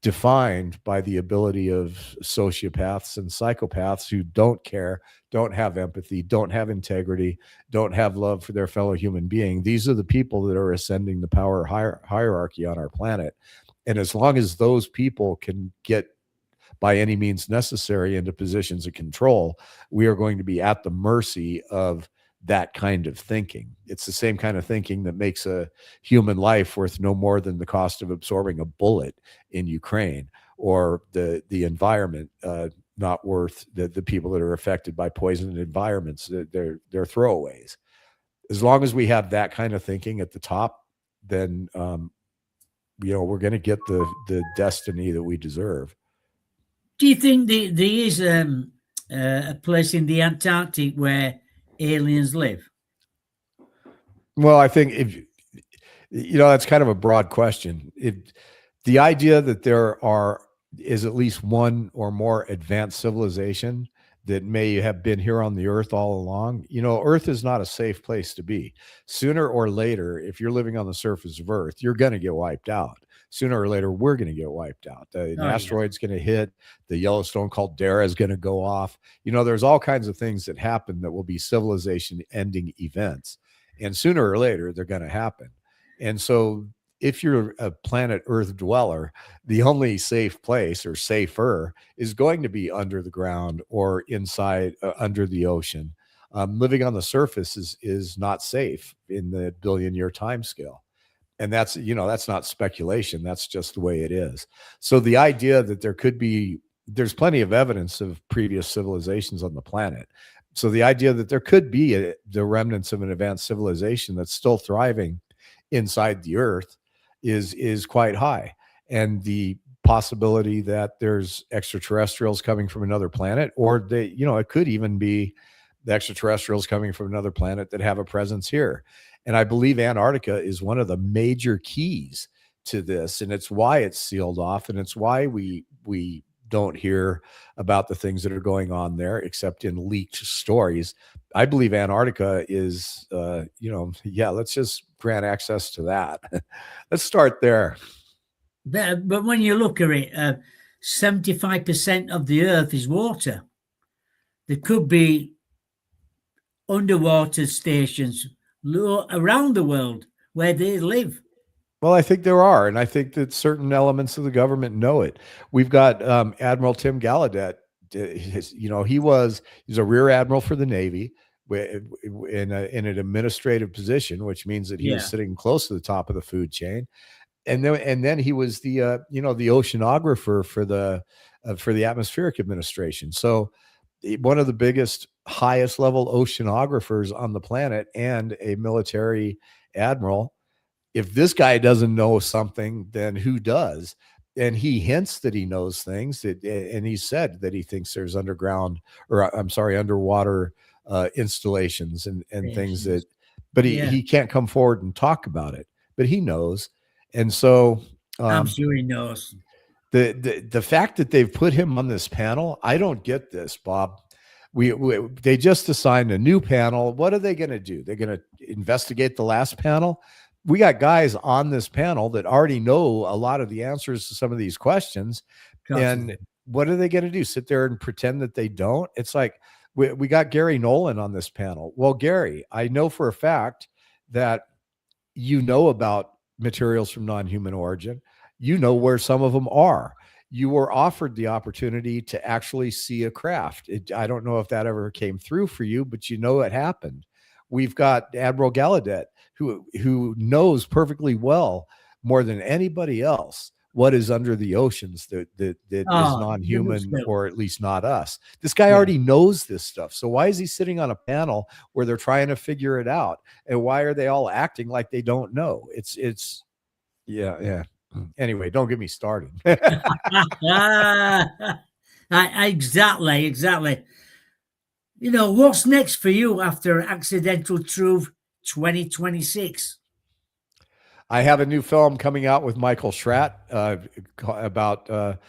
defined by the ability of sociopaths and psychopaths who don't care, don't have empathy, don't have integrity, don't have love for their fellow human being. These are the people that are ascending the power hierarchy on our planet. And as long as those people can get by any means necessary into positions of control, we are going to be at the mercy of that kind of thinking. It's the same kind of thinking that makes a human life worth no more than the cost of absorbing a bullet in Ukraine, or the environment not worth the people that are affected by poisoned environments. They're throwaways. As long as we have that kind of thinking at the top, then we're going to get the destiny that we deserve. Do you think there is a place in the Antarctic where aliens live? Well, I think that's kind of a broad question. The idea that there is at least one or more advanced civilization that may have been here on the earth all along. Earth is not a safe place to be. Sooner or later, if you're living on the surface of Earth, you're going to get wiped out. Sooner or later, we're going to get wiped out. An asteroid's going to hit. The Yellowstone caldera is going to go off. There's all kinds of things that happen that will be civilization-ending events. And sooner or later, they're going to happen. And so if you're a planet Earth dweller, the only safe place, or safer, is going to be under the ground or inside under the ocean. Living on the surface is not safe in the billion-year time scale. And that's not speculation. That's just the way it is. So the idea that there's plenty of evidence of previous civilizations on the planet. So the idea that there could be the remnants of an advanced civilization that's still thriving inside the Earth is quite high. And the possibility that there's extraterrestrials coming from another planet, or it could even be the extraterrestrials coming from another planet that have a presence here. And I believe Antarctica is one of the major keys to this. And it's why it's sealed off. And it's why we don't hear about the things that are going on there, except in leaked stories. I believe Antarctica is, let's just grant access to that. Let's start there. But when you look at it, 75% of the Earth is water. There could be underwater stations around the world where they live. Well, I think there are, and I think that certain elements of the government know it. We've got Admiral Tim Gallaudet. He's a rear admiral for the Navy in an administrative position, which means that he was sitting close to the top of the food chain. And then he was the oceanographer for the atmospheric administration. So one of the biggest, highest level oceanographers on the planet, and a military admiral. If this guy doesn't know something, then who does? And he hints that he knows things, and he said that he thinks there's underwater installations and things that, but he can't come forward and talk about it, but he knows. And so I'm sure he knows. The fact that they've put him on this panel, I don't get this, Bob. They just assigned a new panel. What are they going to do? They're going to investigate the last panel. We got guys on this panel that already know a lot of the answers to some of these questions. And what are they going to do? Sit there and pretend that they don't? It's like, we got Gary Nolan on this panel. Well, Gary, I know for a fact that you know about materials from non-human origin. You know where some of them are. You were offered the opportunity to actually see a craft. I don't know if that ever came through for you, but it happened. We've got Admiral Gallaudet, who knows perfectly well, more than anybody else, what is under the oceans that is non-human, or at least not us. This guy already knows this stuff. So why is he sitting on a panel where they're trying to figure it out? And why are they all acting like they don't know? It's Anyway, don't get me started. Exactly. What's next for you after Accidental Truth 2026? I have a new film coming out with Michael Schratt about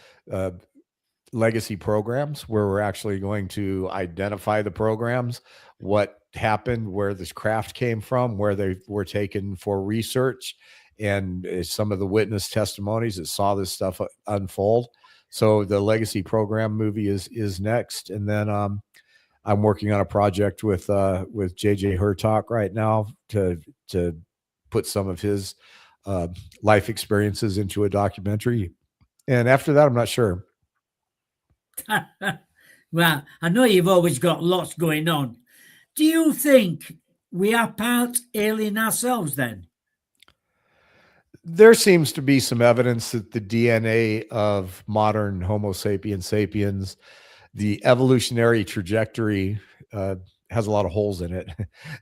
legacy programs, where we're actually going to identify the programs, what happened, where this craft came from, where they were taken for research, and some of the witness testimonies that saw this stuff unfold. So the Legacy Program movie is next, and then I'm working on a project with JJ Hurtak right now to put some of his life experiences into a documentary. And after that, I'm not sure. Well, I know you've always got lots going on. Do you think we are part alien ourselves then? There seems to be some evidence that the DNA of modern Homo sapiens sapiens, the evolutionary trajectory, has a lot of holes in it.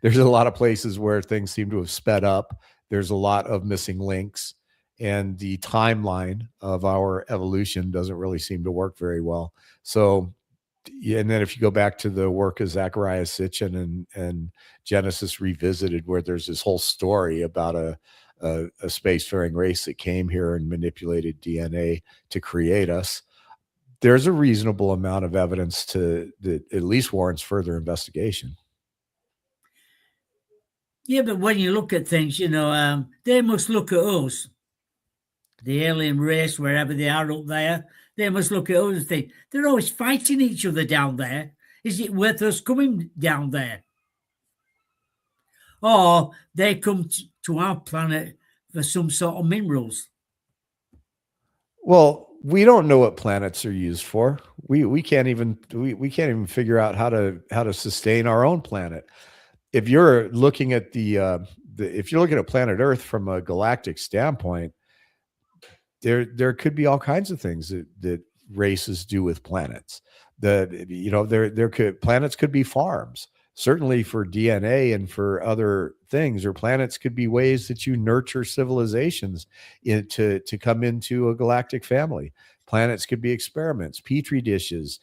There's a lot of places where things seem to have sped up. There's a lot of missing links, and the timeline of our evolution doesn't really seem to work very well. So, yeah, and then if you go back to the work of Zachariah Sitchin and Genesis Revisited, where there's this whole story about a spacefaring race that came here and manipulated DNA to create us, there's a reasonable amount of evidence that at least warrants further investigation. Yeah, but when you look at things, they must look at us, the alien race, wherever they are up there. They must look at us and think they're always fighting each other down there. Is it worth us coming down there? Or they come to our planet for some sort of minerals. Well, we don't know what planets are used for. We can't even figure out how to sustain our own planet. If you're looking at if you're looking at planet Earth from a galactic standpoint, there could be all kinds of things that races do with planets. Planets could be farms, certainly for DNA and for other things, or planets could be ways that you nurture civilizations to come into a galactic family. Planets could be experiments, petri dishes.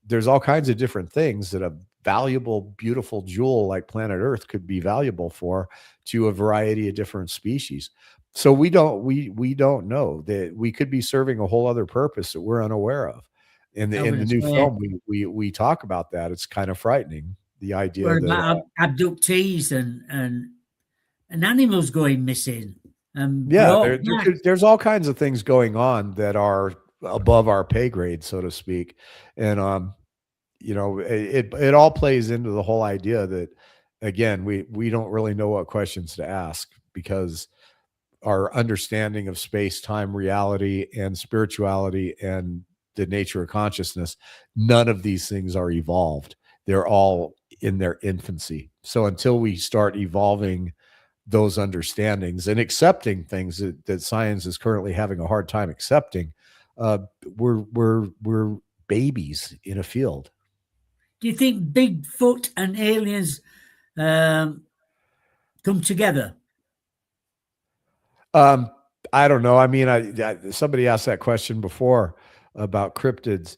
There's all kinds of different things that a valuable, beautiful jewel like planet Earth could be valuable for to a variety of different species. So we don't know that we could be serving a whole other purpose that we're unaware of. In the new film, we talk about that. It's kind of frightening, the idea that abductees and animals going missing. There's all kinds of things going on that are above our pay grade, so to speak, and it all plays into the whole idea that, again, we don't really know what questions to ask, because our understanding of space, time, reality, and spirituality, and the nature of consciousness, none of these things are evolved. They're all in their infancy. So until we start evolving those understandings and accepting things that science is currently having a hard time accepting, we're babies in a field. Do you think Bigfoot and aliens come together? I don't know. I mean, somebody asked that question before about cryptids.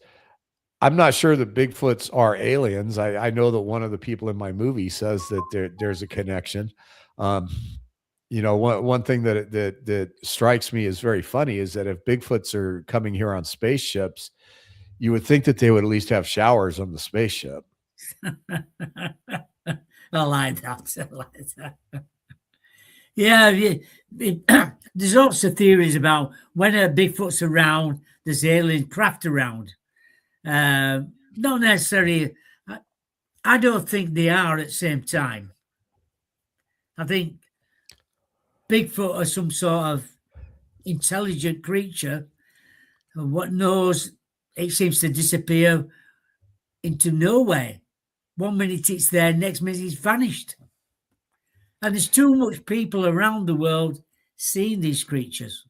I'm not sure that Bigfoots are aliens. I know that one of the people in my movie says that there's a connection. One thing that strikes me as very funny is that if Bigfoots are coming here on spaceships, you would think that they would at least have showers on the spaceship. I like that. Yeah, there's lots of theories about when a Bigfoot's around, there's alien craft around. Not necessarily. I don't think they are at the same time. I think Bigfoot are some sort of intelligent creature, and what knows, it seems to disappear into nowhere. 1 minute it's there, next minute it's vanished. And there's too much people around the world seeing these creatures.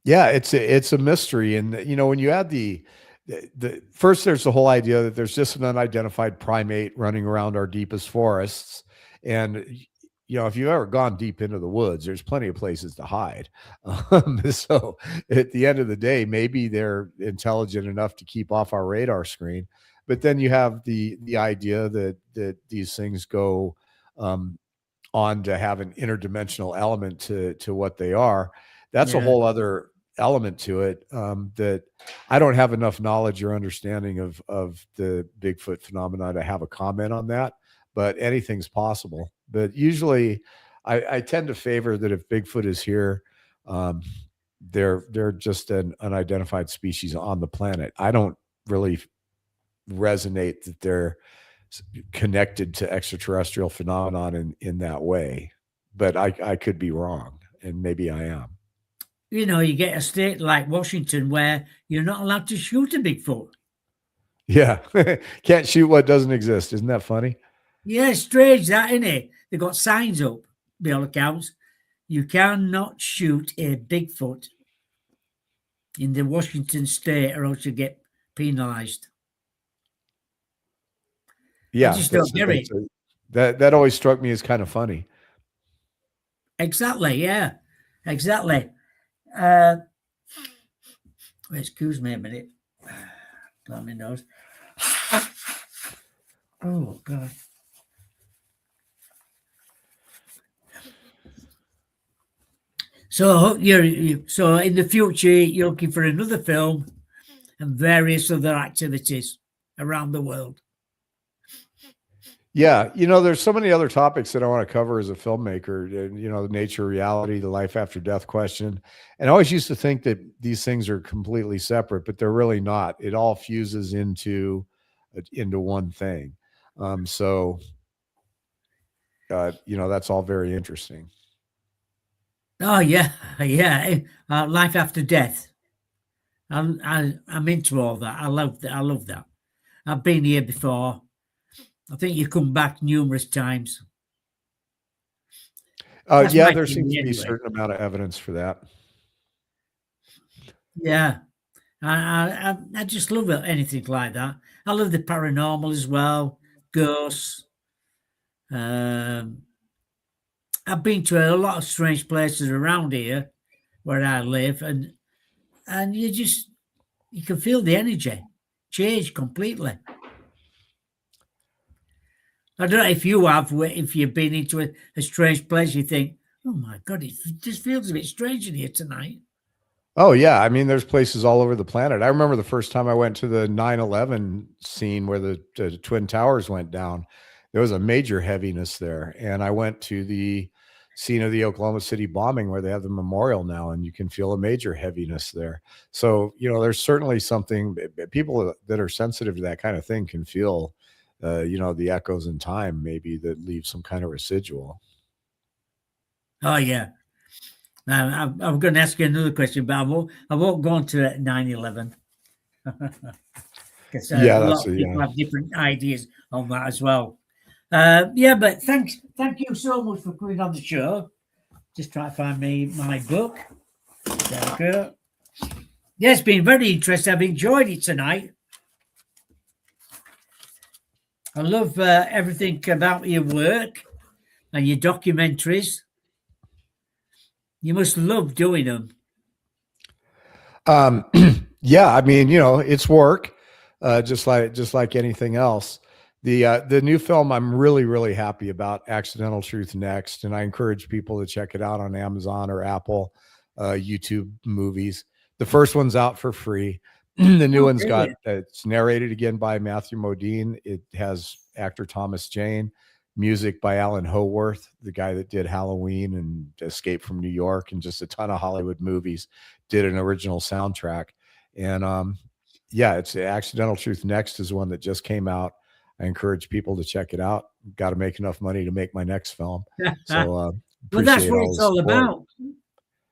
Yeah, it's a mystery. And when you add the first, there's the whole idea that there's just an unidentified primate running around our deepest forests. And if you've ever gone deep into the woods, there's plenty of places to hide. So at the end of the day, maybe they're intelligent enough to keep off our radar screen. But then you have the idea that these things go on to have an interdimensional element to what they are. That's a whole other element to it that I don't have enough knowledge or understanding of the Bigfoot phenomena to have a comment on that, but anything's possible. But usually I tend to favor that if Bigfoot is here, um, they're just an unidentified species on the planet. I don't really resonate that they're connected to extraterrestrial phenomenon in that way, but I could be wrong, and maybe I am. You know, you get a state like Washington where you're not allowed to shoot a Bigfoot. Yeah. Can't shoot what doesn't exist. Isn't that funny? Yeah, strange that, isn't it? They've got signs up, by all accounts. You cannot shoot a Bigfoot in the Washington state or else you get penalized. Yeah, I just don't get it. That always struck me as kind of funny. Exactly, yeah. Exactly. Excuse me a minute. Blow my nose. Oh, God. So so in the future you're looking for another film and various other activities around the world. Yeah, there's so many other topics that I want to cover as a filmmaker. The nature of reality, the life after death question, and I always used to think that these things are completely separate, but they're really not. It all fuses into one thing. That's all very interesting. Oh yeah, yeah. Life after death. I'm into all that. I love that. I've been here before. I think you come back numerous times. Yeah, there seems to be a certain amount of evidence for that. Yeah, I just love anything like that. I love the paranormal as well, ghosts. I've been to a lot of strange places around here where I live, and you can feel the energy change completely. I don't know if you have, if you've been into a strange place, you think, oh my God, it just feels a bit strange in here tonight. Oh yeah, I mean, there's places all over the planet. I remember the first time I went to the 9/11 scene where the Twin Towers went down. There was a major heaviness there, and I went to the scene of the Oklahoma City bombing where they have the memorial now, and you can feel a major heaviness there. So there's certainly something. People that are sensitive to that kind of thing can feel, the echoes in time maybe that leave some kind of residual. Oh yeah. Now, I'm going to ask you another question, but I won't go on to 9/11 because Yeah, a lot of people have different ideas on that as well. But thank you so much for coming on the show. Just try to find me my book. There we go. Yeah, it's been very interesting. I've enjoyed it tonight. I love everything about your work and your documentaries. You must love doing them. Yeah, I mean, it's work, just like anything else. The new film I'm really, really happy about, Accidental Truth Next, and I encourage people to check it out on Amazon or Apple, YouTube movies. The first one's out for free. The new one's it's narrated again by Matthew Modine. It has actor Thomas Jane, music by Alan Howarth, the guy that did Halloween and Escape from New York and just a ton of Hollywood movies, did an original soundtrack. And it's Accidental Truth Next is one that just came out. I encourage people to check it out. Got to make enough money to make my next film. So well, that's what it's all about,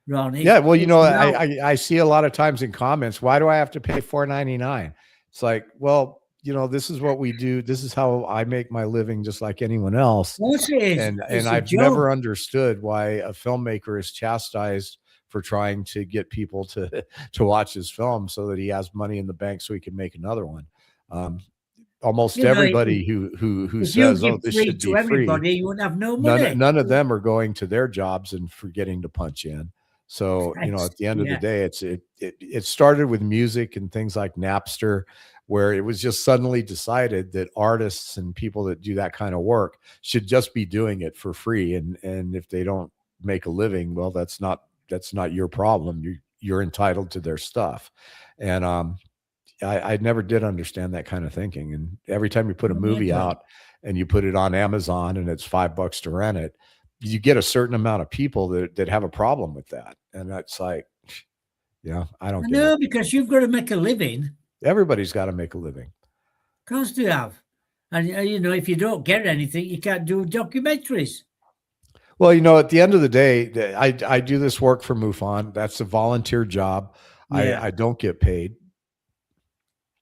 Ronnie. Yeah, well, I see a lot of times in comments, why do I have to pay $4.99? It's like, well, this is what we do. This is how I make my living, just like anyone else. And I've never understood why a filmmaker is chastised for trying to get people to watch his film so that he has money in the bank so he can make another one. Almost everybody who says, "Oh, this should be free," you wouldn't have no money. None of them are going to their jobs and forgetting to punch in. So, at the end of the day, it started with music and things like Napster, where it was just suddenly decided that artists and people that do that kind of work should just be doing it for free. And if they don't make a living, well, that's not your problem. you're entitled to their stuff. And I never did understand that kind of thinking. And every time you put a movie out and you put it on Amazon and it's $5 to rent it, you get a certain amount of people that have a problem with that. And that's like, I don't get it. Because you've got to make a living. Everybody's got to make a living. Of course you have. And, if you don't get anything, you can't do documentaries. Well, at the end of the day, I do this work for MUFON. That's a volunteer job. Yeah. I don't get paid.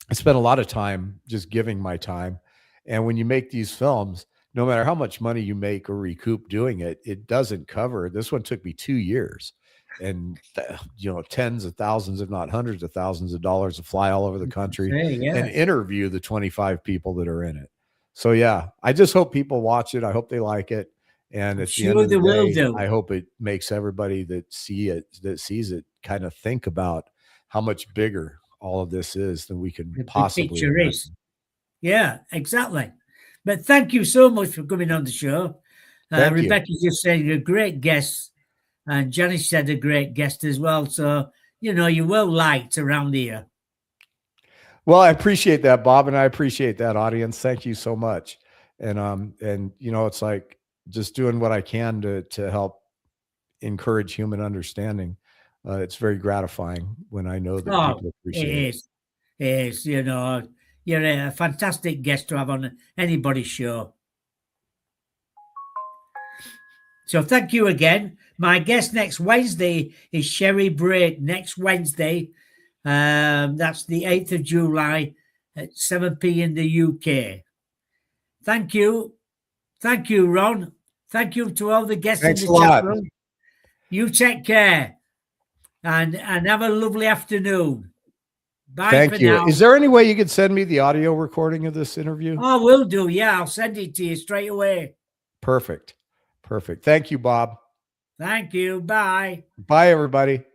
I spend a lot of time just giving my time. And when you make these films, no matter how much money you make or recoup doing it, it doesn't cover. This one took me 2 years and, tens of thousands, if not hundreds of thousands of dollars to fly all over the country and interview the 25 people that are in it. So, yeah, I just hope people watch it. I hope they like it. And at the end of the day, I hope it makes everybody that sees it kind of think about how much bigger all of this is than we can possibly imagine. Yeah, exactly. But thank you so much for coming on the show. Rebecca just said you're a great guest, and Janice said a great guest as well. So, you're well liked around here. Well, I appreciate that, Bob, and I appreciate that, audience. Thank you so much. And it's like just doing what I can to help encourage human understanding. It's very gratifying when I know that people appreciate it. It is. You're a fantastic guest to have on anybody's show. So thank you again. My guest next Wednesday is Sherry Brake. Next Wednesday, that's the 8th of July at 7 p.m. in the UK. Thank you. Thank you, Ron. Thank you to all the guests in the chat room. You take care and have a lovely afternoon. Bye. Thank you. Now. Is there any way you could send me the audio recording of this interview? Oh, will do. Yeah, I'll send it to you straight away. Perfect. Thank you, Bob. Thank you. Bye. Bye, everybody.